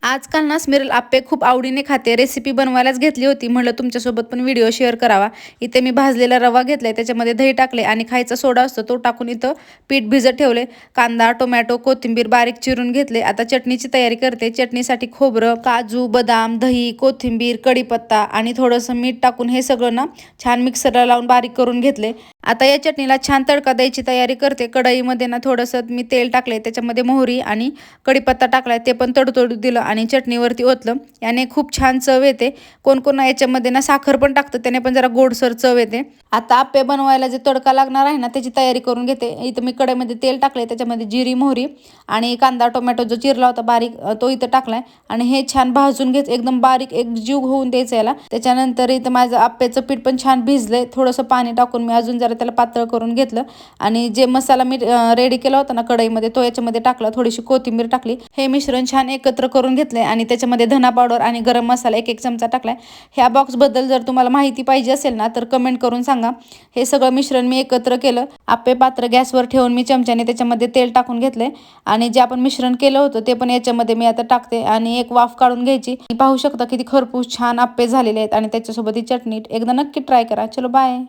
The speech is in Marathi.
आजकाल ना स्मिरल आप्पे खूप आवडीने खाते. रेसिपी बनवायलाच घेतली होती. म्हटलं तुमच्यासोबत पण व्हिडिओ शेअर करावा. इथे मी भाजलेला रवा घेतलाय, त्याच्यामध्ये दही टाकले आणि खायचा सोडा असतो तो टाकून इथं पीठ भिजत ठेवले. कांदा, टोमॅटो, कोथिंबीर बारीक चिरून घेतले. आता चटणीची तयारी करते. चटणीसाठी खोबरं, काजू, बदाम, दही, कोथिंबीर, कढीपत्ता आणि थोडंसं मीठ टाकून हे सगळं ना छान मिक्सरला लावून बारीक करून घेतले. आता या चटणीला छान तडका द्यायची तयारी करते. कढईमध्ये ना थोडंसं मी तेल टाकले, त्याच्यामध्ये मोहरी आणि कढीपत्ता टाकलाय, ते पण तडतडू दिलं आणि चटणीवरती ओतलं. याने खूप छान चव येते. कोण कोण याच्यामध्ये ना साखर पण टाकतं, त्याने पण जरा गोडसर चव येते. आता आप्पे बनवायला जे तडका लागणार आहे ना त्याची तयारी करून घेते. इथं मी कढईमध्ये तेल टाकले, त्याच्यामध्ये जिरी, मोहरी आणि कांदा, टोमॅटो जो चिरला होता बारीक तो इथं टाकलाय आणि हे छान भाजून घेत एकदम बारीक एकजीव होऊन द्यायचं याला. त्याच्यानंतर इथं माझं आप्याचं पीठ पण छान भिजलंय. थोडंसं पाणी टाकून मी अजून जरा त्याला पातळ करून घेतलं आणि जे मसाला मी रेडी केला होता ना कढईमध्ये तो याच्यामध्ये टाकला. थोडीशी कोथिंबीर टाकली. हे मिश्रण छान एकत्र करून घेतले आणि त्याच्यामध्ये धना पावडर आणि गरम मसाला 1-1 चमचा टाकलाय. ह्या बॉक्सबद्दल जर तुम्हाला माहिती पाहिजे असेल ना तर कमेंट करून सांगा. हे सगळं मिश्रण मी एकत्र केलं. आप्पे पात्र गॅसवर ठेवून मी चमच्याने त्याच्यामध्ये तेल टाकून घेतले आणि जे आपण मिश्रण केलं होतं ते पण याच्यामध्ये मी आता टाकते आणि एक वाफ काढून घ्यायची. पाहू शकता किती खरपूस छान आप्पे झालेले आहेत आणि त्याच्यासोबत ही चटणी एकदा नक्की ट्राय करा. चलो बाय.